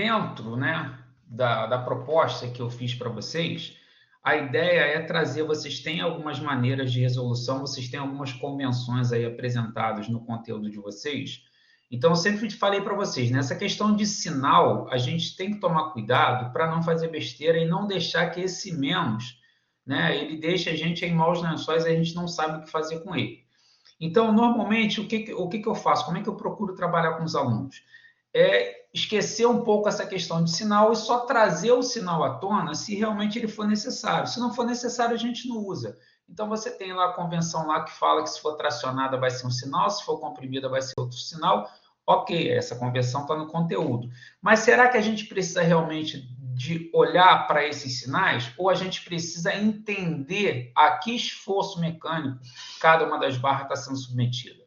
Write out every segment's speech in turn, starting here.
dentro, né, da proposta que eu fiz para vocês, a ideia é trazer, vocês têm algumas maneiras de resolução, vocês têm algumas convenções aí apresentadas no conteúdo de vocês. Então, eu sempre falei para vocês, nessa questão de sinal, a gente tem que tomar cuidado para não fazer besteira e não deixar que esse menos, né, ele deixe a gente em maus lençóis e a gente não sabe o que fazer com ele. Então, normalmente, o que eu faço? Como é que eu procuro trabalhar com os alunos? É esquecer um pouco essa questão de sinal e só trazer o sinal à tona se realmente ele for necessário. Se não for necessário, a gente não usa. Então, você tem lá a convenção lá que fala que se for tracionada vai ser um sinal, se for comprimida vai ser outro sinal. Ok, essa convenção está no conteúdo. Mas será que a gente precisa realmente de olhar para esses sinais ou a gente precisa entender a que esforço mecânico cada uma das barras está sendo submetida?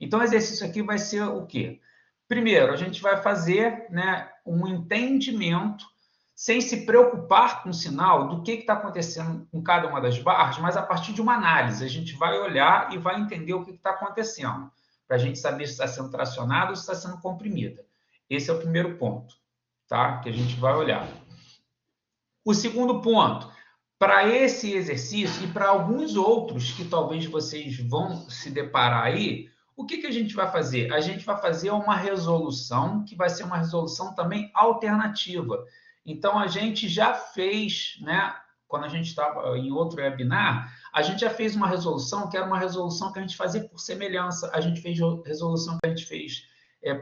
Então, o exercício aqui vai ser o quê? Primeiro, a gente vai fazer, né, um entendimento sem se preocupar com o sinal do que está acontecendo com cada uma das barras, mas a partir de uma análise. A gente vai olhar e vai entender o que está acontecendo, para a gente saber se está sendo tracionada ou se está sendo comprimida. Esse é o primeiro ponto, tá? Que a gente vai olhar. O segundo ponto, para esse exercício e para alguns outros que talvez vocês vão se deparar aí, o que a gente vai fazer? A gente vai fazer uma resolução, que vai ser uma resolução também alternativa. Então, a gente já fez, né? Quando a gente estava em outro webinar, a gente já fez uma resolução que era uma resolução que a gente fazia por semelhança. A gente fez resolução que a gente fez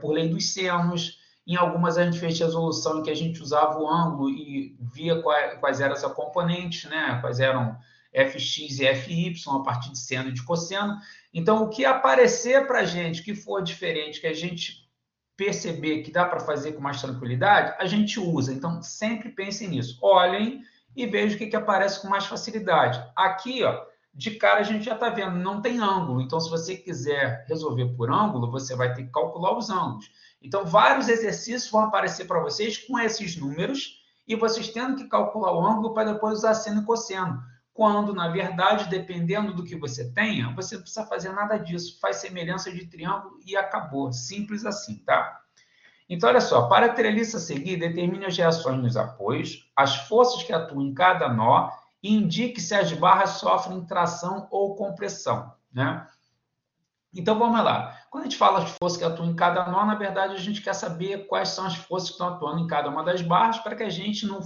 por lei dos senos. Em algumas a gente fez resolução em que a gente usava o ângulo e via quais eram as componentes, né? Quais eram fx e fy a partir de seno e de cosseno. Então, o que aparecer para a gente que for diferente, que a gente perceber que dá para fazer com mais tranquilidade, a gente usa. Então, sempre pensem nisso. Olhem e vejam o que aparece com mais facilidade. Aqui, ó, de cara a gente já está vendo, não tem ângulo. Então, se você quiser resolver por ângulo, você vai ter que calcular os ângulos. Então, vários exercícios vão aparecer para vocês com esses números e vocês tendo que calcular o ângulo para depois usar seno e cosseno. Quando, na verdade, dependendo do que você tenha, você não precisa fazer nada disso. Faz semelhança de triângulo e acabou. Simples assim, tá? Então, olha só, para a treliça seguir, determine as reações nos apoios, as forças que atuam em cada nó e indique se as barras sofrem tração ou compressão, né? Então, vamos lá. Quando a gente fala de forças que atuam em cada nó, na verdade, a gente quer saber quais são as forças que estão atuando em cada uma das barras para que a gente não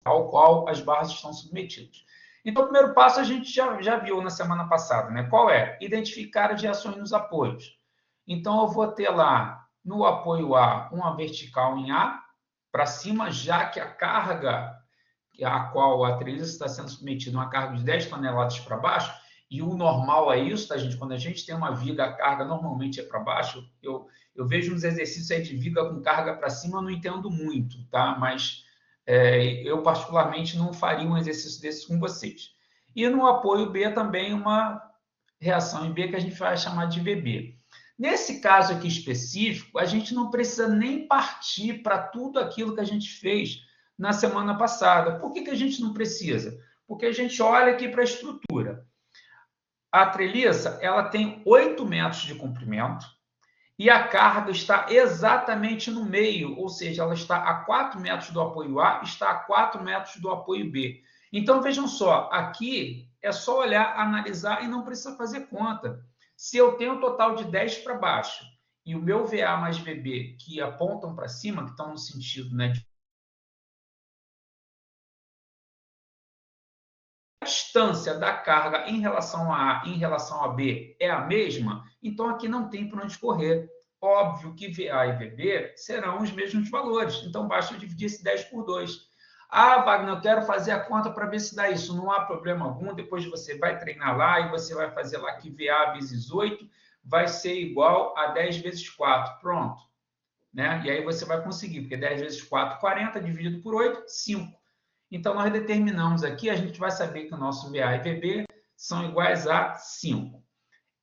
ao qual as barras estão submetidas. Então, o primeiro passo a gente já viu na semana passada, né? Qual é? Identificar as reações nos apoios. Então, eu vou ter lá, no apoio A, uma vertical em A, para cima, já que a carga a qual a treliça está sendo submetida, uma carga de 10 toneladas para baixo, e o normal é isso, tá, gente? Quando a gente tem uma viga, a carga normalmente é para baixo. Eu vejo uns exercícios aí de viga com carga para cima, eu não entendo muito, tá? Mas eu, particularmente, não faria um exercício desse com vocês. E no apoio B também uma reação em B que a gente vai chamar de VB. Nesse caso aqui específico, a gente não precisa nem partir para tudo aquilo que a gente fez na semana passada. Por que a gente não precisa? Porque a gente olha aqui para a estrutura. A treliça ela tem 8 metros de comprimento, e a carga está exatamente no meio, ou seja, ela está a 4 metros do apoio A, está a 4 metros do apoio B. Então, vejam só, aqui é só olhar, analisar e não precisa fazer conta. Se eu tenho um total de 10 para baixo e o meu VA mais VB que apontam para cima, que estão no sentido, né, de a distância da carga em relação a A e em relação a B é a mesma, então aqui não tem para onde correr. Óbvio que VA e VB serão os mesmos valores, então basta dividir esse 10 por 2. Ah, Wagner, eu quero fazer a conta para ver se dá isso. Não há problema algum, depois você vai treinar lá e você vai fazer lá que VA vezes 8 vai ser igual a 10 vezes 4. Pronto. Né? E aí você vai conseguir, porque 10 vezes 4, 40, dividido por 8, 5. Então, nós determinamos aqui, a gente vai saber que o nosso VA e VB são iguais a 5.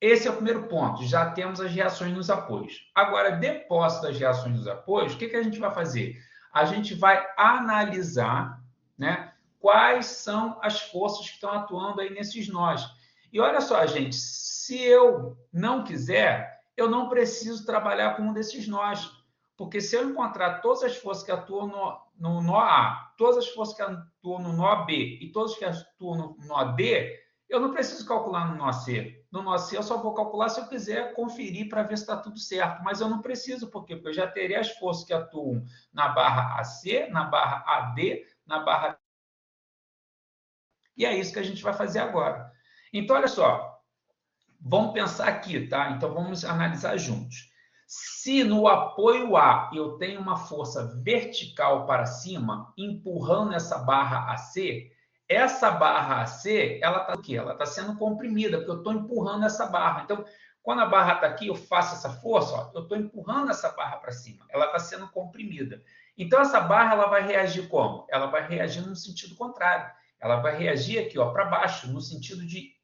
Esse é o primeiro ponto, já temos as reações nos apoios. Agora, depois das reações nos apoios, o que a gente vai fazer? A gente vai analisar, né, quais são as forças que estão atuando aí nesses nós. E olha só, gente, se eu não quiser, eu não preciso trabalhar com um desses nós. Porque se eu encontrar todas as forças que atuam no nó A, todas as forças que atuam no nó B e todas que atuam no nó D, eu não preciso calcular no nó C. No nó C eu só vou calcular se eu quiser conferir para ver se está tudo certo. Mas eu não preciso, por quê? Porque eu já terei as forças que atuam na barra AC, na barra AD, na barra... E é isso que a gente vai fazer agora. Então, olha só. Vamos pensar aqui, tá? Então, vamos analisar juntos. Se no apoio A eu tenho uma força vertical para cima, empurrando essa barra AC, essa barra AC, ela está o quê? Ela está sendo comprimida, porque eu estou empurrando essa barra. Então, quando a barra está aqui, eu faço essa força, ó, eu estou empurrando essa barra para cima. Ela está sendo comprimida. Então, essa barra ela vai reagir como? Ela vai reagir no sentido contrário. Ela vai reagir aqui para baixo, no sentido de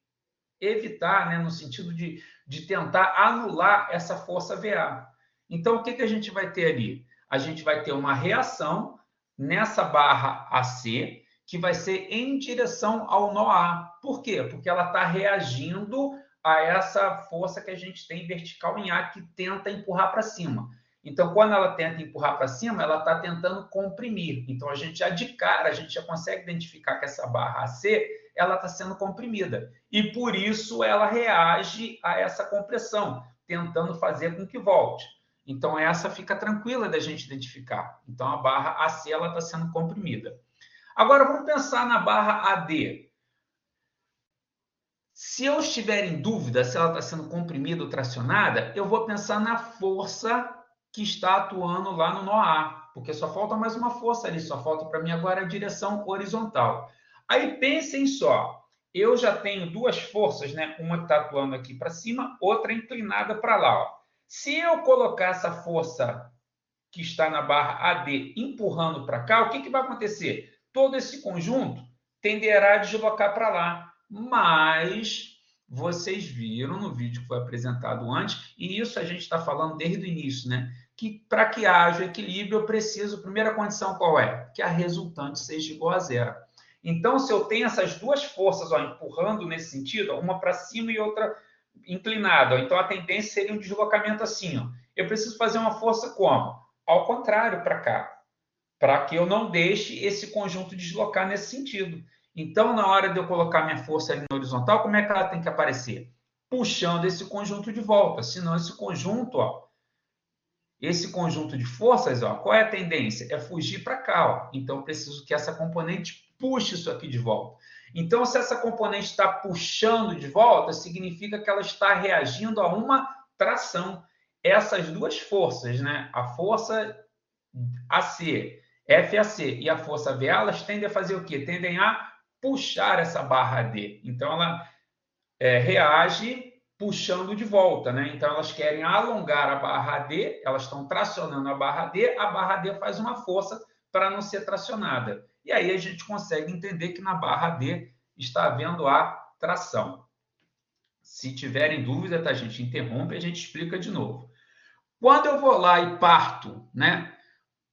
evitar, né, no sentido de tentar anular essa força VA. Então, o que, que a gente vai ter ali? A gente vai ter uma reação nessa barra AC, que vai ser em direção ao nó A. Por quê? Porque ela está reagindo a essa força que a gente tem vertical em A, que tenta empurrar para cima. Então, quando ela tenta empurrar para cima, ela está tentando comprimir. Então, a gente já de cara, a gente já consegue identificar que essa barra AC ela está sendo comprimida. E por isso ela reage a essa compressão, tentando fazer com que volte. Então, essa fica tranquila da gente identificar. Então, a barra AC ela está sendo comprimida. Agora, vamos pensar na barra AD. Se eu estiver em dúvida se ela está sendo comprimida ou tracionada, eu vou pensar na força que está atuando lá no nó A, porque só falta mais uma força ali, só falta para mim agora a direção horizontal. Aí pensem só, eu já tenho duas forças, né? Uma que está atuando aqui para cima, outra inclinada para lá. Ó. Se eu colocar essa força que está na barra AD empurrando para cá, o que, que vai acontecer? Todo esse conjunto tenderá a deslocar para lá, mas vocês viram no vídeo que foi apresentado antes, e isso a gente está falando desde o início, né? Que para que haja equilíbrio, eu preciso, primeira condição qual é? Que a resultante seja igual a zero. Então, se eu tenho essas duas forças ó, empurrando nesse sentido, ó, uma para cima e outra inclinada, ó, então a tendência seria um deslocamento assim. Ó. Eu preciso fazer uma força como? Ao contrário, para cá, para que eu não deixe esse conjunto deslocar nesse sentido. Então, na hora de eu colocar minha força ali na horizontal, como é que ela tem que aparecer? Puxando esse conjunto de volta, senão esse conjunto, ó, esse conjunto de forças, ó, qual é a tendência? É fugir para cá. Ó. Então, eu preciso que essa componente puxe isso aqui de volta. Então, se essa componente está puxando de volta, significa que ela está reagindo a uma tração. Essas duas forças, né? A força AC, FAC e a força VA, elas tendem a fazer o quê? Tendem a puxar essa barra D. Então, ela reage puxando de volta, né? Então, elas querem alongar a barra D, elas estão tracionando a barra D faz uma força para não ser tracionada. E aí a gente consegue entender que na barra D está havendo a tração. Se tiverem dúvida, tá, gente? Interrompe e a gente explica de novo. Quando eu vou lá e parto, né,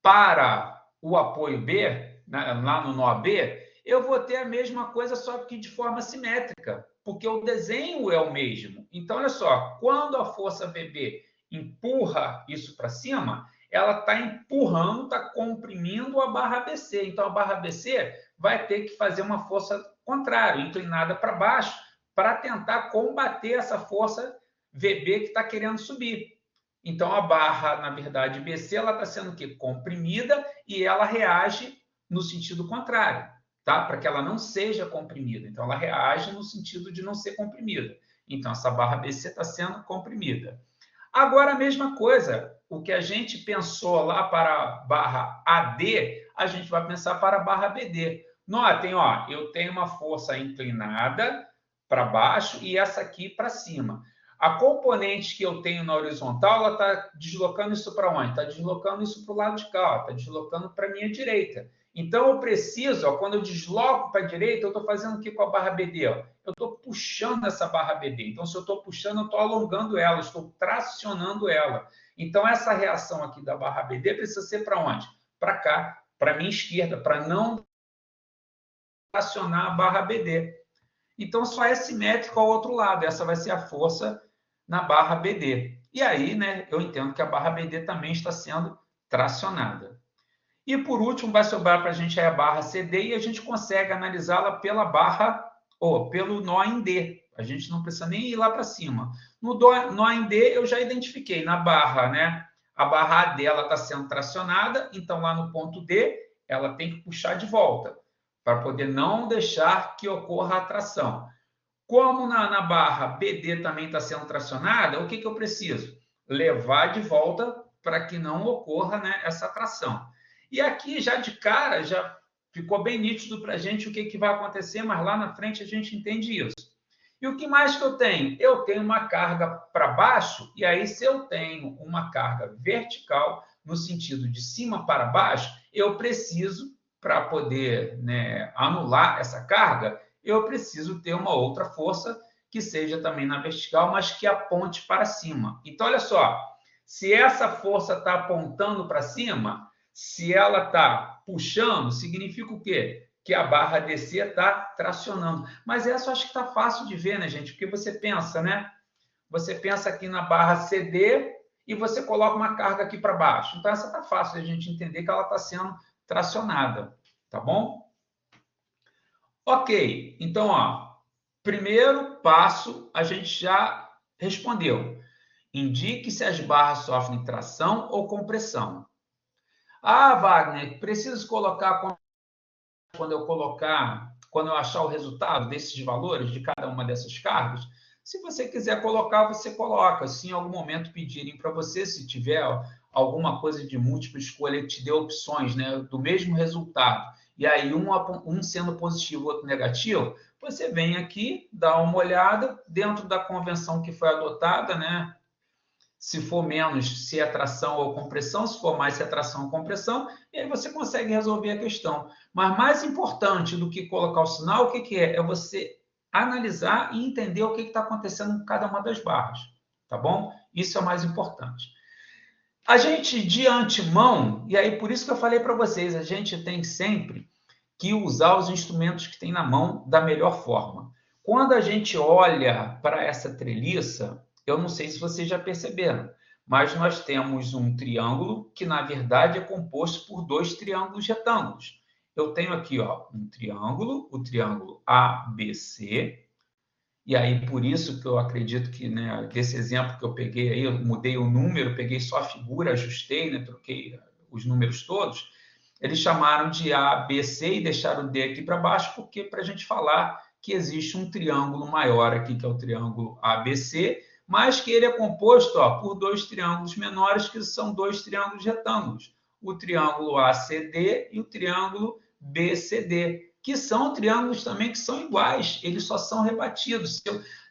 para o apoio B, né, lá no nó B, eu vou ter a mesma coisa, só que de forma simétrica, porque o desenho é o mesmo. Então, olha só, quando a força VB empurra isso para cima, ela está empurrando, está comprimindo a barra BC. Então, a barra BC vai ter que fazer uma força contrária, inclinada para baixo, para tentar combater essa força VB que está querendo subir. Então, a barra, na verdade, BC, ela está sendo o quê? Comprimida e ela reage no sentido contrário, tá? Para que ela não seja comprimida. Então, ela reage no sentido de não ser comprimida. Então, essa barra BC está sendo comprimida. Agora, a mesma coisa, o que a gente pensou lá para a barra AD, a gente vai pensar para a barra BD. Notem, ó, eu tenho uma força inclinada para baixo e essa aqui para cima. A componente que eu tenho na horizontal, ela está deslocando isso para onde? Está deslocando isso para o lado de cá, está deslocando para a minha direita. Então, eu preciso, ó, quando eu desloco para a direita, eu estou fazendo o que com a barra BD? Ó? Eu estou puxando essa barra BD. Então, se eu estou puxando, eu estou alongando ela, estou tracionando ela. Então, essa reação aqui da barra BD precisa ser para onde? Para cá, para a minha esquerda, para não tracionar a barra BD. Então, só é simétrico ao outro lado. Essa vai ser a força na barra BD. E aí, né, eu entendo que a barra BD também está sendo tracionada. E, por último, vai sobrar para a gente a barra CD e a gente consegue analisá-la pela barra, ou pelo nó em D. A gente não precisa nem ir lá para cima. No nó em D, eu já identifiquei na barra, né? A barra A dela está sendo tracionada, então lá no ponto D, ela tem que puxar de volta, para poder não deixar que ocorra a tração. Como na barra BD também está sendo tracionada, o que eu preciso? Levar de volta para que não ocorra, né, essa tração. E aqui, já de cara, já ficou bem nítido para a gente o que vai acontecer, mas lá na frente a gente entende isso. E o que mais que eu tenho? Eu tenho uma carga para baixo, e aí se eu tenho uma carga vertical, no sentido de cima para baixo, eu preciso, para poder, né, anular essa carga, eu preciso ter uma outra força que seja também na vertical, mas que aponte para cima. Então, olha só, se essa força está apontando para cima, se ela está puxando, significa o quê? Que a barra DC está tracionando. Mas essa eu acho que está fácil de ver, né, gente? Porque você pensa, né? Você pensa aqui na barra CD e você coloca uma carga aqui para baixo. Então, essa está fácil de a gente entender que ela está sendo tracionada, tá bom? Ok, então, ó, primeiro passo a gente já respondeu. Indique se as barras sofrem tração ou compressão. Ah, Wagner, preciso colocar quando eu achar o resultado desses valores de cada uma dessas cargas? Se você quiser colocar, você coloca. Se em algum momento pedirem para você, se tiver alguma coisa de múltipla escolha que te dê opções, né, do mesmo resultado, e aí um sendo positivo, outro negativo, você vem aqui, dá uma olhada dentro da convenção que foi adotada, né? Se for menos, se é tração ou compressão, se for mais, se é tração ou compressão, e aí você consegue resolver a questão. Mas mais importante do que colocar o sinal, o que é? É você analisar e entender o que está acontecendo com cada uma das barras, tá bom? Isso é o mais importante. A gente, de antemão, e aí por isso que eu falei para vocês, a gente tem sempre que usar os instrumentos que tem na mão da melhor forma. Quando a gente olha para essa treliça, eu não sei se vocês já perceberam, mas nós temos um triângulo que, na verdade, é composto por dois triângulos retângulos. Eu tenho aqui, ó, um triângulo, o triângulo ABC, e aí por isso que eu acredito que, né, desse exemplo que eu peguei aí, eu mudei o número, peguei só a figura, ajustei, né, troquei os números todos. Eles chamaram de A, B, C e deixaram o D aqui para baixo, porque para a gente falar que existe um triângulo maior aqui, que é o triângulo ABC, mas que ele é composto, ó, por dois triângulos menores, que são dois triângulos retângulos. O triângulo ACD e o triângulo BCD, que são triângulos também que são iguais, eles só são rebatidos.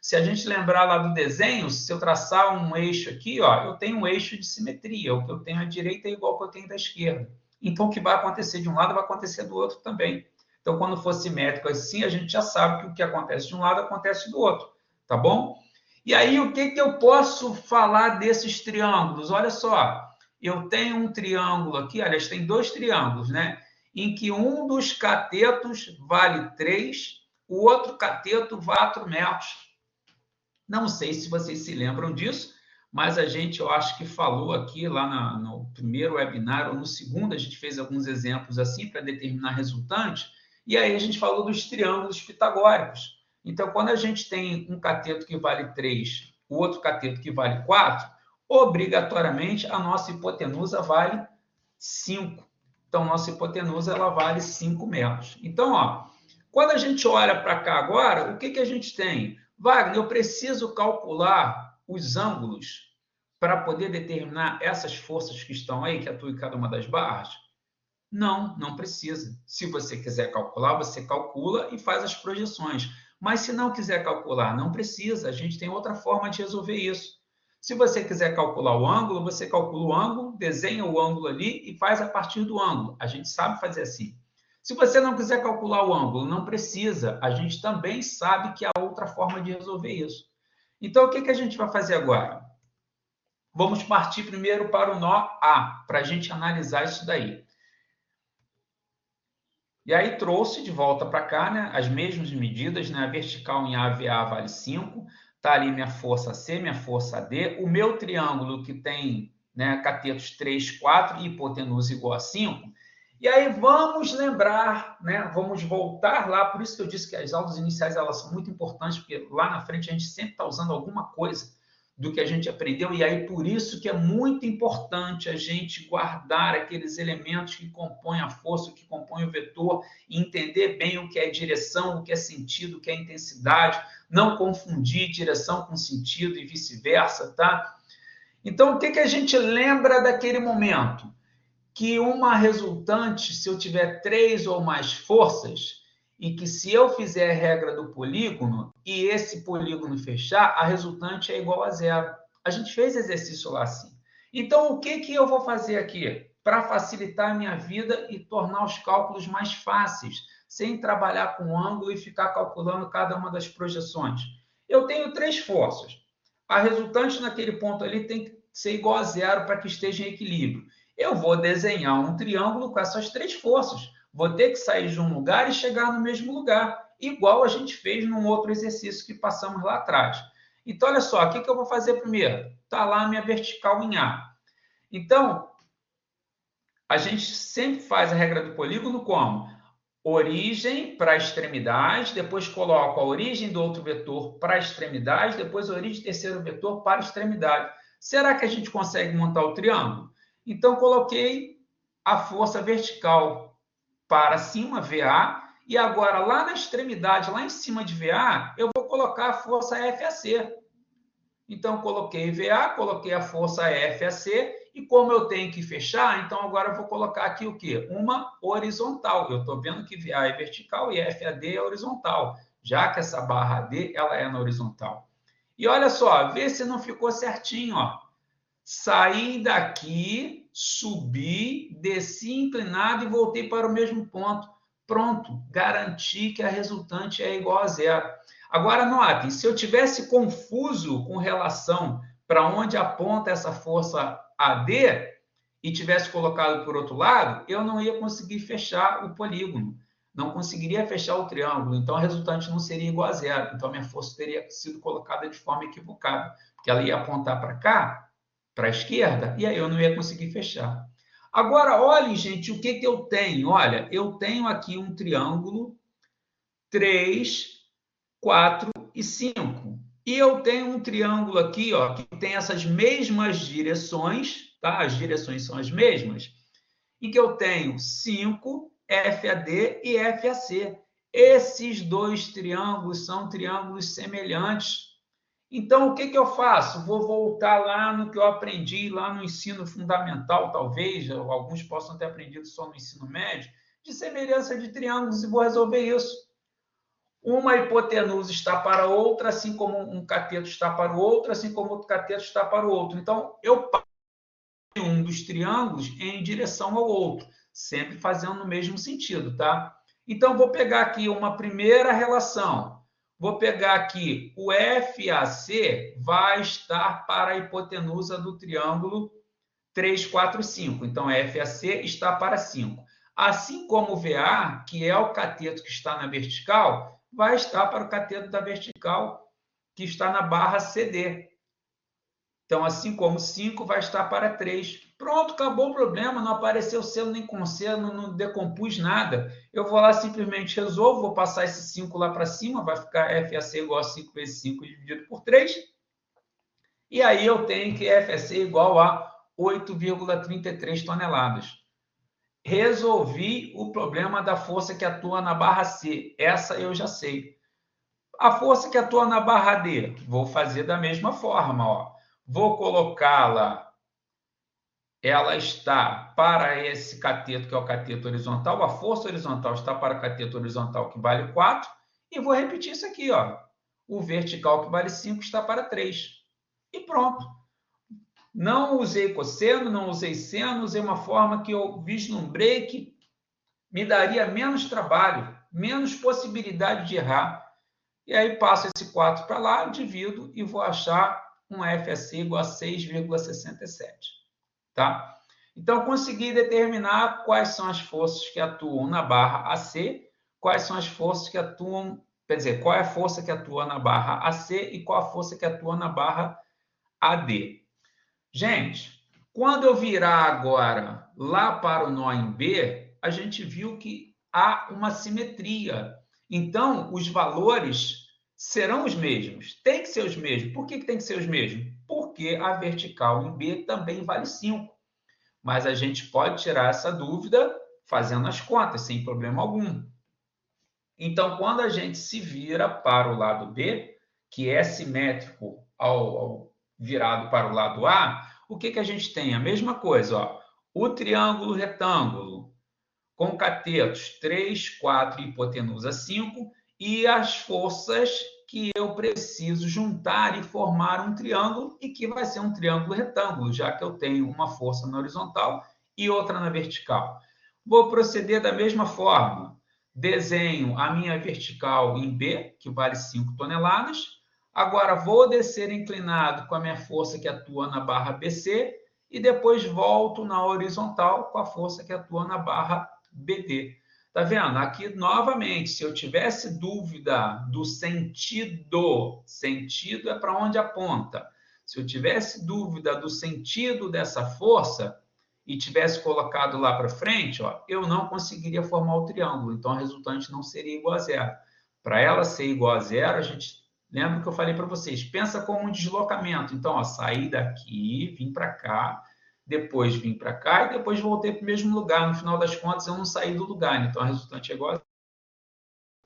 Se a gente lembrar lá do desenho, se eu traçar um eixo aqui, ó, eu tenho um eixo de simetria, o que eu tenho à direita é igual ao que eu tenho da esquerda. Então, o que vai acontecer de um lado vai acontecer do outro também. Então, quando for simétrico assim, a gente já sabe que o que acontece de um lado acontece do outro, tá bom? E aí, o que eu posso falar desses triângulos? Olha só, eu tenho um triângulo aqui, aliás, tem dois triângulos, né? Em que um dos catetos vale 3, o outro cateto vale 4 metros. Não sei se vocês se lembram disso, mas a gente, eu acho que falou aqui lá no primeiro webinar ou no segundo, a gente fez alguns exemplos assim para determinar resultantes, e aí a gente falou dos triângulos pitagóricos. Então, quando a gente tem um cateto que vale 3, o outro cateto que vale 4, obrigatoriamente a nossa hipotenusa vale 5. Então, nossa hipotenusa ela vale 5 metros. Então, ó, quando a gente olha para cá agora, o que a gente tem? Wagner, eu preciso calcular os ângulos para poder determinar essas forças que estão aí, que atuam em cada uma das barras? Não, não precisa. Se você quiser calcular, você calcula e faz as projeções. Mas se não quiser calcular, não precisa. A gente tem outra forma de resolver isso. Se você quiser calcular o ângulo, você calcula o ângulo, desenha o ângulo ali e faz a partir do ângulo. A gente sabe fazer assim. Se você não quiser calcular o ângulo, não precisa. A gente também sabe que há outra forma de resolver isso. Então, o que a gente vai fazer agora? Vamos partir primeiro para o nó A, para a gente analisar isso daí. E aí trouxe de volta para cá, né, as mesmas medidas, né, a vertical em AVA vale 5, tá ali minha força C, minha força D, o meu triângulo que tem, né, catetos 3, 4 e hipotenusa igual a 5. E aí vamos lembrar, né, vamos voltar lá, por isso que eu disse que as aulas iniciais elas são muito importantes, porque lá na frente a gente sempre está usando alguma coisa do que a gente aprendeu, e aí por isso que é muito importante a gente guardar aqueles elementos que compõem a força, que compõem o vetor, e entender bem o que é direção, o que é sentido, o que é intensidade, não confundir direção com sentido e vice-versa, tá? Então, o que a gente lembra daquele momento? Que uma resultante, se eu tiver 3 ou mais forças, e que se eu fizer a regra do polígono e esse polígono fechar, a resultante é igual a zero. A gente fez exercício lá assim. Então, o que eu vou fazer aqui para facilitar a minha vida e tornar os cálculos mais fáceis, sem trabalhar com ângulo e ficar calculando cada uma das projeções? Eu tenho 3 forças. A resultante naquele ponto ali tem que ser igual a zero para que esteja em equilíbrio. Eu vou desenhar um triângulo com essas 3 forças. Vou ter que sair de um lugar e chegar no mesmo lugar, igual a gente fez num outro exercício que passamos lá atrás. Então, olha só, o que eu vou fazer primeiro? Está lá a minha vertical em A. Então, a gente sempre faz a regra do polígono como? Origem para a extremidade, depois coloco a origem do outro vetor para a extremidade, depois a origem do terceiro vetor para a extremidade. Será que a gente consegue montar o triângulo? Então, coloquei a força vertical para cima, VA, e agora lá na extremidade, lá em cima de VA, eu vou colocar a força FAC. Então, coloquei VA, coloquei a força FAC, e como eu tenho que fechar, então agora eu vou colocar aqui o quê? Uma horizontal. Eu estou vendo que VA é vertical e FAD é horizontal, já que essa barra D ela é na horizontal. E olha só, vê se não ficou certinho, ó. Saí daqui, subi, desci inclinado e voltei para o mesmo ponto. Pronto, garanti que a resultante é igual a zero. Agora, notem, se eu tivesse confuso com relação para onde aponta essa força AD e tivesse colocado por outro lado, eu não ia conseguir fechar o polígono, não conseguiria fechar o triângulo, então a resultante não seria igual a zero. Então, a minha força teria sido colocada de forma equivocada, porque ela ia apontar para cá, para a esquerda, e aí eu não ia conseguir fechar. Agora, olhem, gente, o que eu tenho? Olha, eu tenho aqui um triângulo 3, 4 e 5. E eu tenho um triângulo aqui, ó, que tem essas mesmas direções, tá? As direções são as mesmas, e que eu tenho 5, FAD e FAC. Esses dois triângulos são triângulos semelhantes. Então, o que eu faço? Vou voltar lá no que eu aprendi lá no ensino fundamental, talvez, alguns possam ter aprendido só no ensino médio, de semelhança de triângulos, e vou resolver isso. Uma hipotenusa está para outra, assim como um cateto está para o outro, assim como outro cateto está para o outro. Então, eu passo um dos triângulos em direção ao outro, sempre fazendo no mesmo sentido, tá? Então, vou pegar aqui uma primeira relação. Vou pegar aqui o FAC vai estar para a hipotenusa do triângulo 3, 4, 5. Então, FAC está para 5. Assim como o VA, que é o cateto que está na vertical, vai estar para o cateto da vertical que está na barra CD. Então, assim como 5 vai estar para 3. Pronto, acabou o problema, não apareceu seno nem cosseno, não decompus nada. Eu vou lá, simplesmente resolvo, vou passar esse 5 lá para cima, vai ficar FAC igual a 5 vezes 5 dividido por 3. E aí eu tenho que FAC igual a 8,33 toneladas. Resolvi o problema da força que atua na barra C. Essa eu já sei. A força que atua na barra D, vou fazer da mesma forma, ó. Vou colocá-la, ela está para esse cateto, que é o cateto horizontal, a força horizontal está para o cateto horizontal, que vale 4, e vou repetir isso aqui, ó. O vertical, que vale 5, está para 3. E pronto. Não usei cosseno, não usei seno, usei uma forma que eu vislumbrei que me daria menos trabalho, menos possibilidade de errar. E aí passo esse 4 para lá, divido e vou achar um FAC igual a 6,67. Tá? Então, eu consegui determinar quais são as forças que atuam na barra AC, quais são as forças que atuam, quer dizer, qual é a força que atua na barra AC e qual a força que atua na barra AD. Gente, quando eu virar agora lá para o nó em B, a gente viu que há uma simetria. Então, os valores serão os mesmos. Tem que ser os mesmos. Por que tem que ser os mesmos? Porque a vertical em B também vale 5. Mas a gente pode tirar essa dúvida fazendo as contas, sem problema algum. Então, quando a gente se vira para o lado B, que é simétrico ao virado para o lado A, o que a gente tem? A mesma coisa, ó. O triângulo retângulo com catetos 3, 4 e hipotenusa 5 e as forças que eu preciso juntar e formar um triângulo e que vai ser um triângulo retângulo, já que eu tenho uma força na horizontal e outra na vertical. Vou proceder da mesma forma. Desenho a minha vertical em B, que vale 5 toneladas. Agora vou descer inclinado com a minha força que atua na barra BC e depois volto na horizontal com a força que atua na barra BD. Tá vendo? Aqui, novamente, se eu tivesse dúvida do sentido, sentido é para onde aponta. Se eu tivesse dúvida do sentido dessa força e tivesse colocado lá para frente, ó, eu não conseguiria formar o triângulo. Então, a resultante não seria igual a zero. Para ela ser igual a zero, a gente lembra que eu falei para vocês, pensa como um deslocamento. Então, ó, saí daqui, vim para cá, depois vim para cá e depois voltei para o mesmo lugar. No final das contas, eu não saí do lugar. Então, a resultante é igual a zero.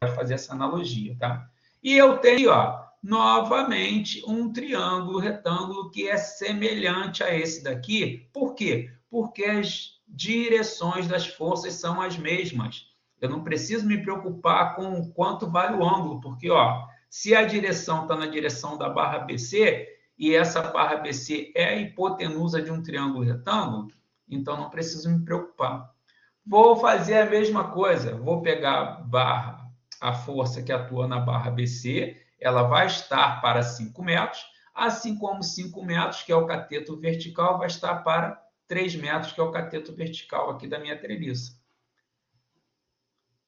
Vai fazer essa analogia, tá? E eu tenho, ó, novamente, um triângulo retângulo que é semelhante a esse daqui. Por quê? Porque as direções das forças são as mesmas. Eu não preciso me preocupar com quanto vale o ângulo, porque, ó, se a direção está na direção da barra BC, e essa barra BC é a hipotenusa de um triângulo retângulo, então não preciso me preocupar. Vou fazer a mesma coisa, vou pegar a força que atua na barra BC, ela vai estar para 5 metros, assim como 5 metros, que é o cateto vertical, vai estar para 3 metros, que é o cateto vertical aqui da minha treliça.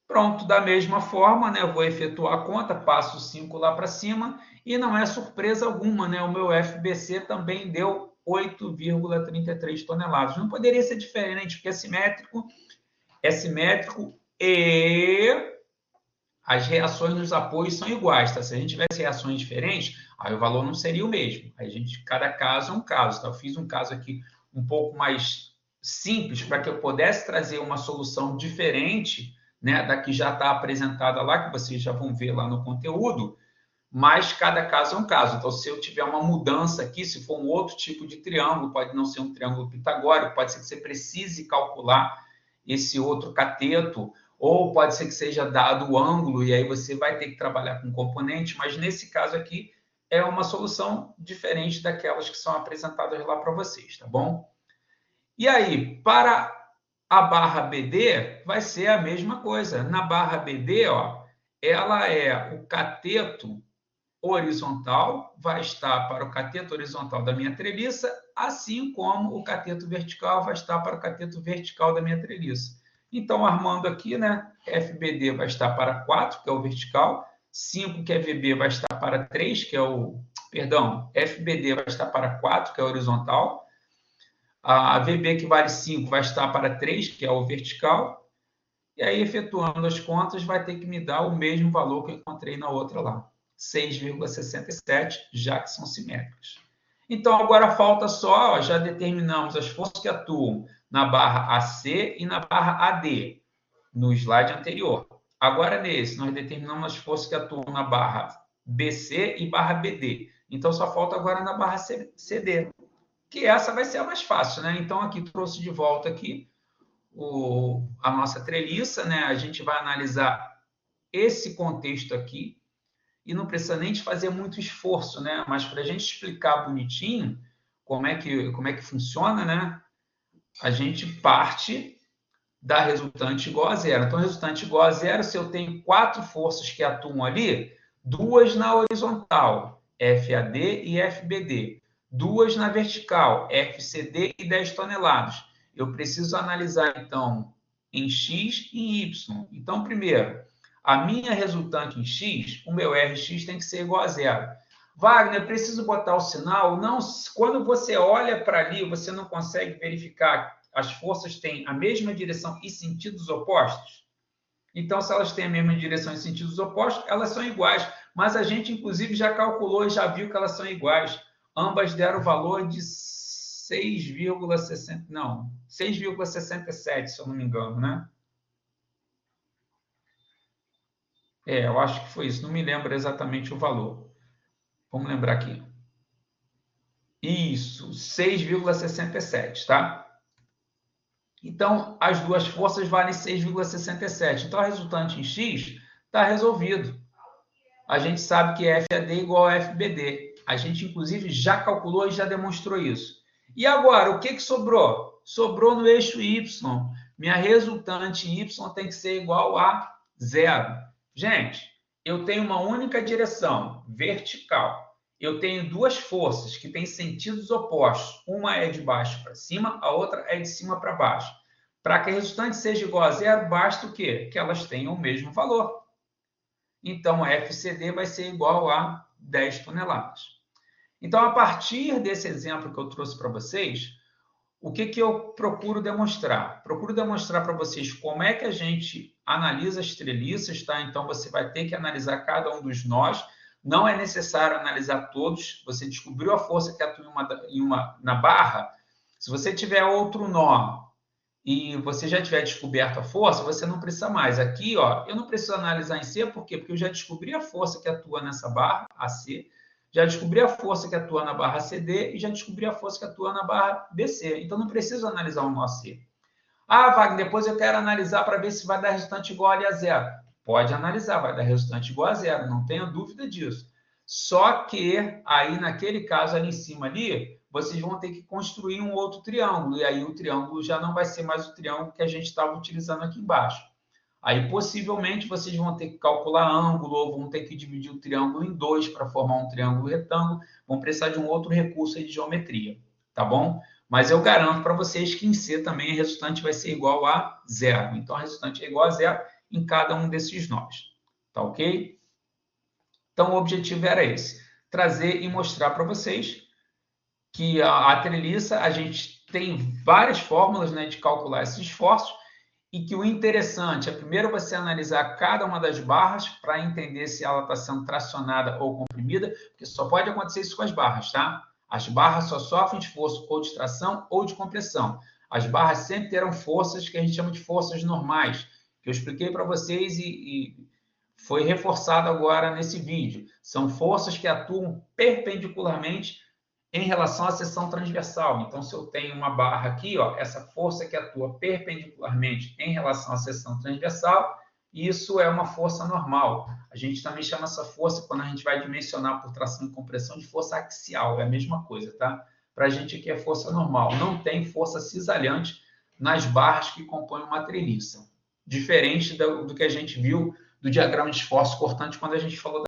Pronto, da mesma forma, né, eu vou efetuar a conta, passo 5 lá para cima, e não é surpresa alguma, né, o meu FBC também deu 8,33 toneladas. Não poderia ser diferente, porque é simétrico e as reações nos apoios são iguais, tá? Se a gente tivesse reações diferentes, aí o valor não seria o mesmo. Aí cada caso é um caso, tá? Eu fiz um caso aqui um pouco mais simples para que eu pudesse trazer uma solução diferente, né, da que já está apresentada lá, que vocês já vão ver lá no conteúdo, mas cada caso é um caso. Então, se eu tiver uma mudança aqui, se for um outro tipo de triângulo, pode não ser um triângulo pitagórico, pode ser que você precise calcular esse outro cateto, ou pode ser que seja dado o ângulo, e aí você vai ter que trabalhar com componente, mas nesse caso aqui é uma solução diferente daquelas que são apresentadas lá para vocês, tá bom? E aí, para a barra BD, vai ser a mesma coisa. Na barra BD, ó, ela é o cateto horizontal, vai estar para o cateto horizontal da minha treliça, assim como o cateto vertical vai estar para o cateto vertical da minha treliça. Então, armando aqui, né, FBD vai estar para 4, que é o vertical, 5, que é VB, vai estar para 3, que é o... Perdão, FBD vai estar para 4, que é o horizontal, a VB, que vale 5, vai estar para 3, que é o vertical, e aí, efetuando as contas, vai ter que me dar o mesmo valor que eu encontrei na outra lá, 6,67, já que são simétricas. Então, agora falta só, ó, já determinamos as forças que atuam na barra AC e na barra AD, no slide anterior. Agora, nesse, nós determinamos as forças que atuam na barra BC e barra BD. Então, só falta agora na barra CD, que essa vai ser a mais fácil, né? Então, aqui trouxe de volta aqui a nossa treliça, né? A gente vai analisar esse contexto aqui e não precisa nem de fazer muito esforço, né? Mas para a gente explicar bonitinho como é que funciona, né? A gente parte da resultante igual a zero. Então, resultante igual a zero, se eu tenho 4 forças que atuam ali, 2 na horizontal, FAD e FBD, 2 na vertical, FCD e 10 toneladas. eu preciso analisar, então, em X e em Y. Então, primeiro, a minha resultante em X, o meu Rx tem que ser igual a zero. Wagner, preciso botar o sinal? Não, quando você olha para ali, você não consegue verificar as forças têm a mesma direção e sentidos opostos? Então, se elas têm a mesma direção e sentidos opostos, elas são iguais. Mas a gente, inclusive, já calculou e já viu que elas são iguais. Ambas deram o valor de 6,60, não, 6,67, se eu não me engano, né? Eu acho que foi isso. Não me lembro exatamente o valor. Vamos lembrar aqui. Isso, 6,67, tá? Então, as duas forças valem 6,67. Então, a resultante em X está resolvido. A gente sabe que FAD igual a FBD. A gente, inclusive, já calculou e já demonstrou isso. E agora, o que sobrou? Sobrou no eixo Y. Minha resultante em Y tem que ser igual a zero. Gente, eu tenho uma única direção, vertical. Eu tenho duas forças que têm sentidos opostos. Uma é de baixo para cima, a outra é de cima para baixo. Para que a resultante seja igual a zero, basta o quê? Que elas tenham o mesmo valor. Então, a FCD vai ser igual a 10 toneladas. Então, a partir desse exemplo que eu trouxe para vocês, o que eu procuro demonstrar? Procuro demonstrar para vocês como é que a gente analisa as treliças, tá? Então, você vai ter que analisar cada um dos nós. Não é necessário analisar todos. Você descobriu a força que atua na barra. Se você tiver outro nó e você já tiver descoberto a força, você não precisa mais. Aqui, ó, eu não preciso analisar em C, por quê? Porque eu já descobri a força que atua nessa barra, AC, já descobri a força que atua na barra CD e já descobri a força que atua na barra BC. Então, não preciso analisar o nó C. Ah, Wagner, depois eu quero analisar para ver se vai dar resultante igual ali a zero. Pode analisar, vai dar resultante igual a zero, não tenha dúvida disso. Só que, aí, naquele caso ali em cima ali, vocês vão ter que construir um outro triângulo, e aí o triângulo já não vai ser mais o triângulo que a gente estava utilizando aqui embaixo. Aí, possivelmente, vocês vão ter que calcular ângulo, ou vão ter que dividir o triângulo em dois para formar um triângulo retângulo, vão precisar de um outro recurso aí de geometria, tá bom? Mas eu garanto para vocês que em C também a resultante vai ser igual a zero. Então, a resultante é igual a zero em cada um desses nós, tá ok? Então, o objetivo era esse, trazer e mostrar para vocês que a treliça, a gente tem várias fórmulas, né, de calcular esses esforços, e que o interessante é primeiro você analisar cada uma das barras para entender se ela está sendo tracionada ou comprimida, porque só pode acontecer isso com as barras, tá? As barras só sofrem esforço ou de tração ou de compressão. As barras sempre terão forças que a gente chama de forças normais, que eu expliquei para vocês e foi reforçado agora nesse vídeo. São forças que atuam perpendicularmente em relação à seção transversal. Então, se eu tenho uma barra aqui, ó, essa força que atua perpendicularmente em relação à seção transversal, isso é uma força normal. A gente também chama essa força, quando a gente vai dimensionar por tração e compressão, de força axial. É a mesma coisa, tá? Para a gente aqui é força normal. Não tem força cisalhante nas barras que compõem uma treliça. Diferente do que a gente viu do diagrama de esforço cortante quando a gente falou